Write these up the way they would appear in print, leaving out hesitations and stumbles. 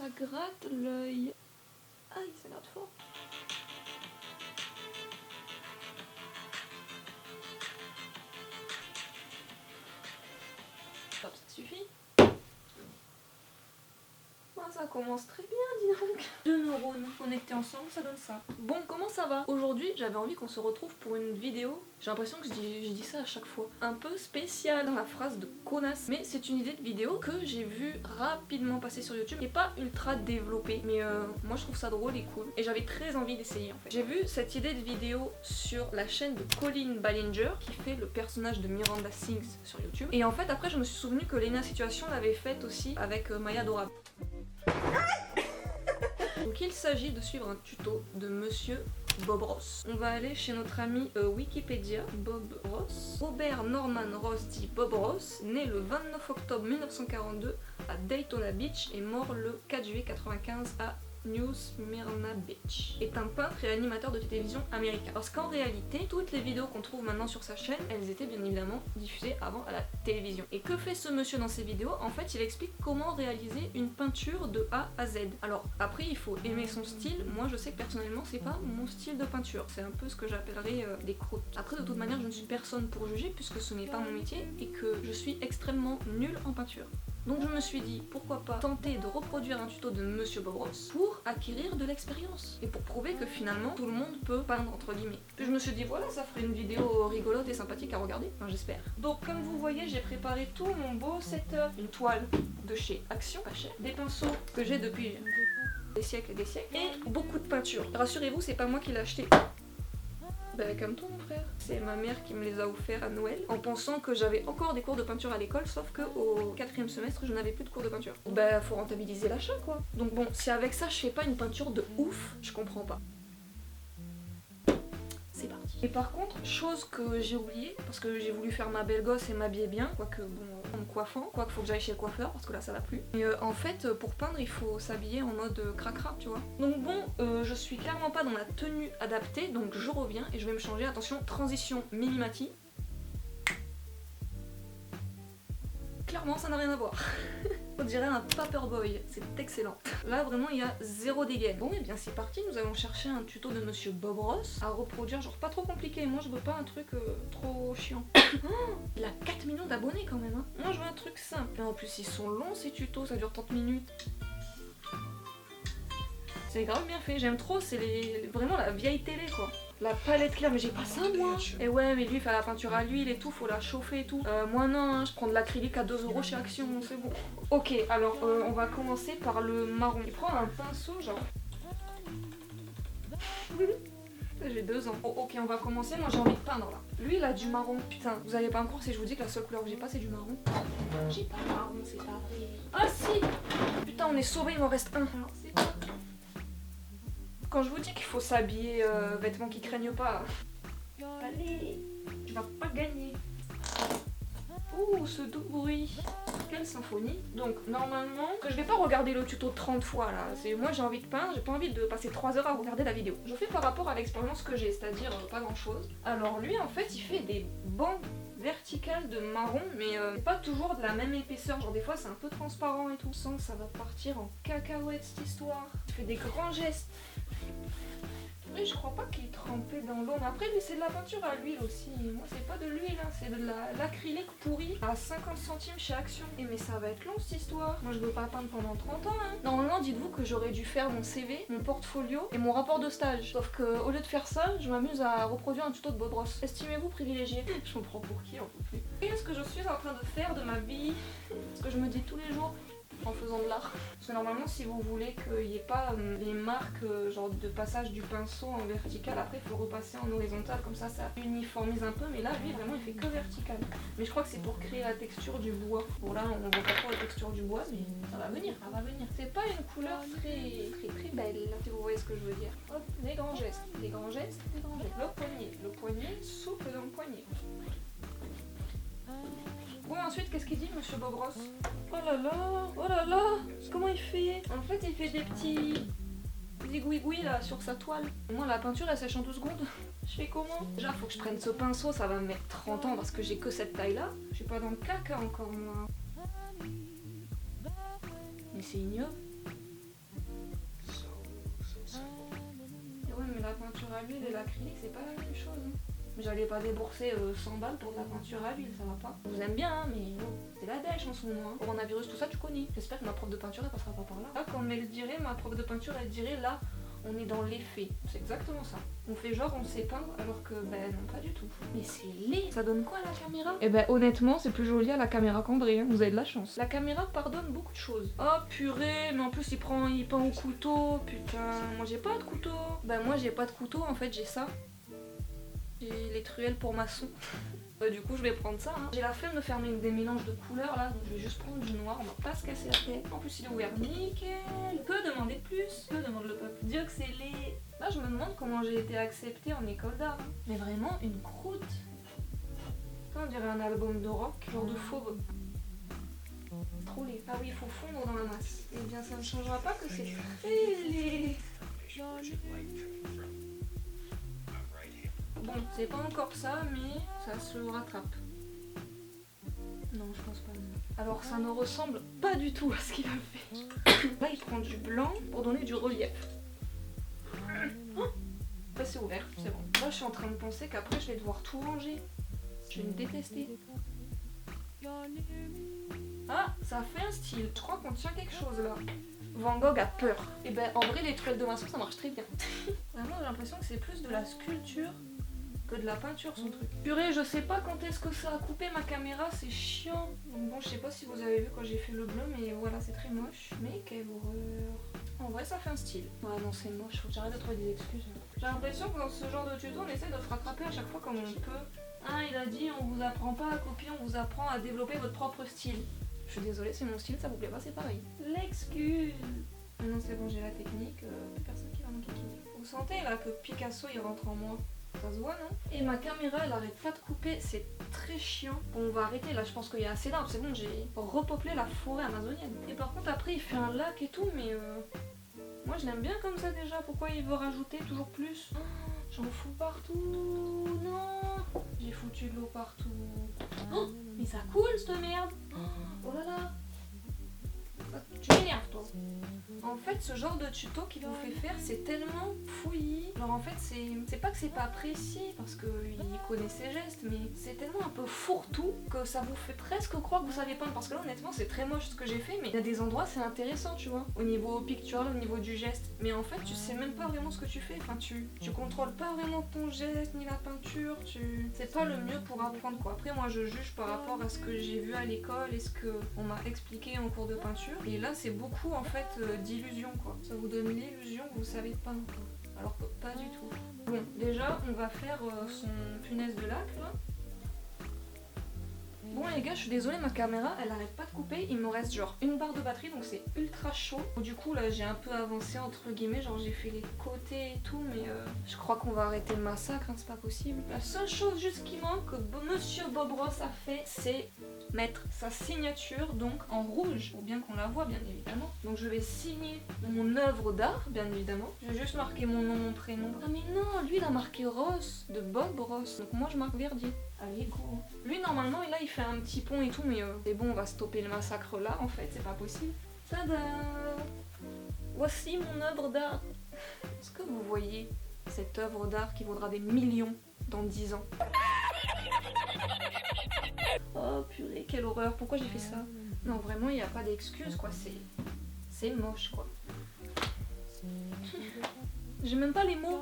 ça gratte l'œil. Aïe, ça gratte fort. Hop, ça suffit. Ça commence très bien, dis donc. Deux neurones connectés ensemble, ça donne ça. Bon, comment ça va? Aujourd'hui, j'avais envie qu'on se retrouve pour une vidéo. J'ai l'impression que je dis ça à chaque fois. Un peu spécial dans la phrase de connasse. Mais c'est une idée de vidéo que j'ai vue rapidement passer sur YouTube. Et pas ultra développée. Mais moi, je trouve ça drôle et cool. Et j'avais très envie d'essayer en fait. J'ai vu cette idée de vidéo sur la chaîne de Colin Ballinger, qui fait le personnage de Miranda Sings sur YouTube. Et en fait, après, je me suis souvenu que Lena Situation l'avait faite aussi avec Maya Adorable. Donc il s'agit de suivre un tuto de Monsieur Bob Ross. On va aller chez notre ami Wikipédia, Bob Ross. Robert Norman Ross dit Bob Ross, né le 29 octobre 1942 à Daytona Beach et mort le 4 juillet 1995 à New Smyrna Beach, est un peintre et animateur de télévision américain. Parce qu'en réalité, toutes les vidéos qu'on trouve maintenant sur sa chaîne, elles étaient bien évidemment diffusées avant à la télévision. Et que fait ce monsieur dans ses vidéos? En fait, il explique comment réaliser une peinture de A à Z. Alors après, il faut aimer son style. Moi, je sais que personnellement, c'est pas mon style de peinture. C'est un peu ce que j'appellerais des croûtes. Après, de toute manière, je ne suis personne pour juger puisque ce n'est pas mon métier et que je suis extrêmement nulle en peinture. Donc je me suis dit, pourquoi pas tenter de reproduire un tuto de Monsieur Bob Ross pour acquérir de l'expérience et pour prouver que finalement tout le monde peut peindre entre guillemets. Puis je me suis dit voilà, ça ferait une vidéo rigolote et sympathique à regarder, enfin j'espère. Donc comme vous voyez, j'ai préparé tout mon beau setup, une toile de chez Action, pas cher, des pinceaux que j'ai depuis des siècles et des siècles, et beaucoup de peinture. Rassurez-vous, c'est pas moi qui l'ai acheté. Bah calme-toi mon frère. C'est ma mère qui me les a offerts à Noël en pensant que j'avais encore des cours de peinture à l'école, sauf que au 4e semestre je n'avais plus de cours de peinture. Bah faut rentabiliser l'achat quoi. Donc bon, si avec ça je fais pas une peinture de ouf, je comprends pas. C'est parti. Et par contre, chose que j'ai oubliée, parce que j'ai voulu faire ma belle gosse et m'habiller bien, quoique bon, en me coiffant, quoique faut que j'aille chez le coiffeur, parce que là ça va plus. Et en fait, pour peindre, il faut s'habiller en mode cracra, tu vois. Donc bon, je suis clairement pas dans la tenue adaptée, donc je reviens et je vais me changer. Attention, transition Mimimati. Clairement, ça n'a rien à voir. On dirait un paperboy, c'est excellent. Là vraiment il y a zéro dégaine. Bon et bien c'est parti, nous allons chercher un tuto de Monsieur Bob Ross à reproduire, genre pas trop compliqué. Moi je veux pas un truc trop chiant. Oh, il a 4 millions d'abonnés quand même hein. Moi je veux un truc simple. Et en plus ils sont longs ces tutos, ça dure 30 minutes. C'est grave bien fait, j'aime trop, c'est vraiment la vieille télé quoi. La palette claire, mais j'ai pas ça moi. Et ouais, mais lui il fait la peinture à l'huile et tout, faut la chauffer et tout. Moi non, hein, je prends de l'acrylique à 2 € chez Action, c'est bon. Ok, alors on va commencer par le marron. Il prend un pinceau genre. J'ai 2 ans. Oh, ok, on va commencer, moi j'ai envie de peindre là. Lui il a du marron. Putain, vous allez pas me croire si je vous dis que la seule couleur que j'ai pas c'est du marron. J'ai pas de marron, c'est pas vrai. Ah si. Putain, on est sauvés, il m'en reste un. Alors, c'est pas... Quand je vous dis qu'il faut s'habiller vêtements qui craignent pas, allez, tu vas pas gagner. Ouh, ce doux bruit. Quelle symphonie. Donc normalement, je vais pas regarder le tuto 30 fois là. Moi j'ai envie de peindre, j'ai pas envie de passer 3 heures à regarder la vidéo. Je fais par rapport à l'expérience que j'ai, c'est-à-dire pas grand chose. Alors lui en fait il fait des bandes verticales de marron, mais pas toujours de la même épaisseur. Genre des fois c'est un peu transparent et tout. Sans que ça va partir en cacahuète cette histoire. Il fait des grands gestes. Oui, je crois pas qu'il est trempé dans l'eau, mais après lui c'est de la peinture à l'huile aussi. Moi c'est pas de l'huile, hein, c'est de l'acrylique pourri à 50 centimes chez Action. Et mais ça va être long cette histoire. Moi je veux pas peindre pendant 30 ans. Hein. Normalement dites-vous que j'aurais dû faire mon CV, mon portfolio et mon rapport de stage. Sauf que au lieu de faire ça, je m'amuse à reproduire un tuto de Bob Ross. Estimez-vous privilégié. Je me prends pour qui, j'en peux plus. Qu'est-ce que je suis en train de faire de ma vie? Ce que je me dis tous les jours en faisant de l'art. Parce que normalement si vous voulez qu'il n'y ait pas les marques genre de passage du pinceau en vertical, après il faut repasser en horizontal, comme ça uniformise un peu, mais là lui vraiment il fait que vertical. Mais je crois que c'est pour créer la texture du bois. Bon là on voit pas trop la texture du bois, mais ça va venir, ça va venir. C'est pas une couleur très belle, si vous voyez ce que je veux dire. Hop, des grands gestes, des grands gestes, des grands gestes. Le poignet souple dans le poignet. Bon ensuite qu'est-ce qu'il dit Monsieur Bob Ross? Oh là là, comment il fait? En fait il fait des petits zigouigouis là sur sa toile. Moi la peinture elle sèche en 2 secondes. Je fais comment? Déjà faut que je prenne ce pinceau, ça va me mettre 30 ans parce que j'ai que cette taille là. Je suis pas dans le caca encore moi. Mais c'est ignoble. l'huile et l'acrylique, c'est pas la même chose. Hein. J'allais pas débourser 100 balles pour de la peinture à l'huile, ça va pas. Je vous aime bien, hein, mais bon, c'est la dèche en ce moment. Hein. Coronavirus, tout ça, tu connais. J'espère que ma prof de peinture, elle passera pas par là. Là, comme elle dirait, ma prof de peinture, elle dirait là, on est dans les faits. C'est exactement ça. On fait genre on sait peindre alors que ben non, pas du tout. Mais c'est laid. Ça donne quoi à la caméra? Eh ben honnêtement, c'est plus joli à la caméra qu'en vrai. Hein. Vous avez de la chance. La caméra pardonne beaucoup de choses. Oh purée, mais en plus il peint au couteau. Putain, moi j'ai pas de couteau. Ben moi j'ai pas de couteau, en fait j'ai ça. J'ai les truelles pour maçon. Du coup je vais prendre ça. Hein. J'ai la flemme de faire des mélanges de couleurs là, donc je vais juste prendre du noir, on va pas se casser la tête. En plus il est ouvert, nickel. Que demander de plus? Que demande le peuple? Dieu que c'est laid. Là je me demande comment j'ai été acceptée en école d'art. Hein. Mais vraiment une croûte. Ça, on dirait un album de rock, genre de fauve. Trop laid. Ah oui, il faut fondre dans la masse. Eh bien ça ne changera pas que c'est très laid. Bon, c'est pas encore ça, mais ça se rattrape. Non, je pense pas. Alors, ça ne ressemble pas du tout à ce qu'il a fait. Là, il prend du blanc pour donner du relief. Là, c'est ouvert, c'est bon. Là, je suis en train de penser qu'après, je vais devoir tout ranger. Je vais me détester. Ah, ça fait un style. Je crois qu'on tient quelque chose là. Van Gogh a peur. Et ben, en vrai, les truelles de maçon, ça marche très bien. Vraiment, j'ai l'impression que c'est plus de la sculpture que de la peinture son truc. Purée, je sais pas quand est-ce que ça a coupé ma caméra, c'est chiant. Donc bon, je sais pas si vous avez vu quand j'ai fait le bleu, mais voilà, c'est très moche. Mais quelle horreur. En vrai, ça fait un style. Ouais, non, c'est moche, faut que j'arrête de trouver des excuses. J'ai l'impression que dans ce genre de tuto, on essaie de se rattraper à chaque fois comme on peut. Hein, il a dit, on vous apprend pas à copier, on vous apprend à développer votre propre style. Je suis désolée, c'est mon style, ça vous plaît pas, c'est pareil. L'excuse. Non, c'est bon, j'ai la technique, plus personne qui va m'enquiquiner. Vous sentez là que Picasso il rentre en moi? Ça se voit, non? Et ma caméra, elle arrête pas de couper, c'est très chiant. Bon, on va arrêter, là, je pense qu'il y a assez d'arbres, c'est bon, j'ai repeuplé la forêt amazonienne. Et par contre, après, il fait un lac et tout, mais moi, je l'aime bien comme ça, déjà. Pourquoi il veut rajouter toujours plus? Oh, j'en fous partout. Non! J'ai foutu de l'eau partout. Oh, mais ça coule, cette merde! Oh là là! Tu m'énerves, toi. En fait, ce genre de tuto qu'il vous fait faire, c'est tellement fouillis. Genre, en fait, c'est pas que c'est pas précis, parce qu'il connaît ses gestes, mais c'est tellement un peu fourre-tout que ça vous fait presque croire que vous savez peindre. Parce que là, honnêtement, c'est très moche ce que j'ai fait, mais il y a des endroits, c'est intéressant, tu vois. Au niveau pictural, au niveau du geste. Mais en fait, tu sais même pas vraiment ce que tu fais. Enfin, tu contrôles pas vraiment ton geste, ni la peinture. C'est pas le mieux pour apprendre, quoi. Après, moi, je juge par rapport à ce que j'ai vu à l'école et ce qu'on m'a expliqué en cours de peinture. Et là, c'est beaucoup, en fait, d'illusion, quoi. Ça vous donne l'illusion que vous savez peindre, quoi. Alors que pas du tout. Bon, déjà, on va faire son punaise de lac, là. Bon les gars, je suis désolée, ma caméra elle arrête pas de couper, il me reste genre une barre de batterie donc c'est ultra chaud. Du coup là j'ai un peu avancé entre guillemets, genre j'ai fait les côtés et tout, mais je crois qu'on va arrêter le massacre, hein, c'est pas possible. La seule chose juste qui manque que Monsieur Bob Ross a fait, c'est mettre sa signature donc en rouge, pour bien qu'on la voit bien évidemment. Donc je vais signer mon œuvre d'art bien évidemment. Je vais juste marquer mon nom, mon prénom. Ah mais non, lui il a marqué Ross, de Bob Ross, donc moi je marque Verdier. Allez go. Lui normalement là il fait un petit pont et tout, mais c'est bon, on va stopper le massacre là en fait, c'est pas possible. Tada! Voici mon œuvre d'art. Est-ce que vous voyez cette œuvre d'art qui vaudra des millions dans 10 ans? Oh purée, quelle horreur, pourquoi j'ai fait ça? Non vraiment il n'y a pas d'excuse quoi, c'est moche quoi. J'ai même pas les mots.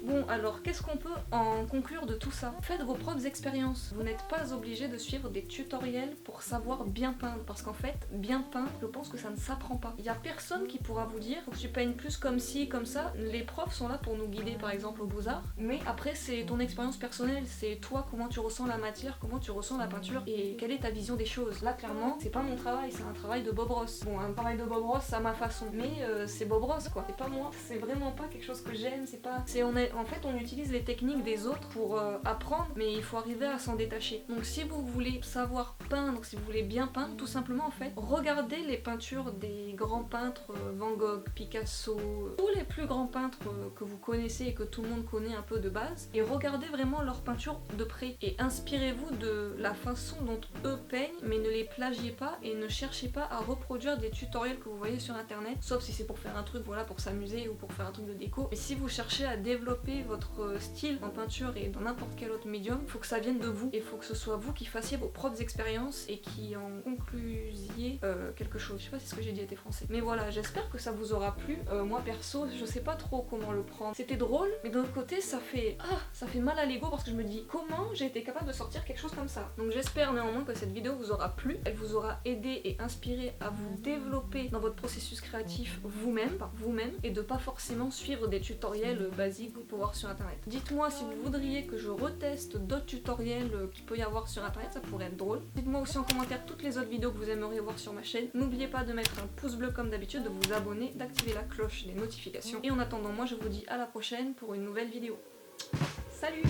Bon alors qu'est-ce qu'on peut en conclure de tout ça? Faites vos propres expériences. Vous n'êtes pas obligé de suivre des tutoriels pour savoir bien peindre. Parce qu'en fait, bien peindre, je pense que ça ne s'apprend pas. Il n'y a personne qui pourra vous dire faut que tu peignes plus comme ci, comme ça. Les profs sont là pour nous guider par exemple aux Beaux-Arts. Mais après c'est ton expérience personnelle. C'est toi comment tu ressens la matière, comment tu ressens la peinture et quelle est ta vision des choses. Là clairement, c'est pas mon travail, c'est un travail de Bob Ross. Bon, un travail de Bob Ross à ma façon. Mais c'est Bob Ross quoi. C'est pas moi. C'est vraiment pas quelque chose que j'aime. C'est pas... En fait, on utilise les techniques des autres pour apprendre, mais il faut arriver à s'en détacher. Donc si vous voulez savoir peindre, si vous voulez bien peindre, tout simplement en fait, regardez les peintures des grands peintres, Van Gogh, Picasso, tous les plus grands peintres que vous connaissez et que tout le monde connaît un peu de base, et regardez vraiment leurs peintures de près, et inspirez-vous de la façon dont eux peignent, mais ne les plagiez pas, et ne cherchez pas à reproduire des tutoriels que vous voyez sur internet, sauf si c'est pour faire un truc, voilà, pour s'amuser ou pour faire un truc de déco. Et si vous cherchez à développer développer votre style en peinture et dans n'importe quel autre médium, il faut que ça vienne de vous et il faut que ce soit vous qui fassiez vos propres expériences et qui en conclusiez quelque chose. Je sais pas si ce que j'ai dit était français. Mais voilà, j'espère que ça vous aura plu. Moi perso, je sais pas trop comment le prendre. C'était drôle, mais d'un autre côté, ça fait mal à l'ego parce que je me dis comment j'ai été capable de sortir quelque chose comme ça. Donc j'espère néanmoins que cette vidéo vous aura plu, elle vous aura aidé et inspiré à vous développer dans votre processus créatif vous-même, par vous-même, et de pas forcément suivre des tutoriels basiques que vous pouvez voir sur internet. Dites-moi si vous voudriez que je reteste d'autres tutoriels qu'il peut y avoir sur internet, ça pourrait être drôle. Dites-moi aussi en commentaire toutes les autres vidéos que vous aimeriez voir sur ma chaîne. N'oubliez pas de mettre un pouce bleu comme d'habitude, de vous abonner, d'activer la cloche des notifications. Et en attendant, moi je vous dis à la prochaine pour une nouvelle vidéo. Salut!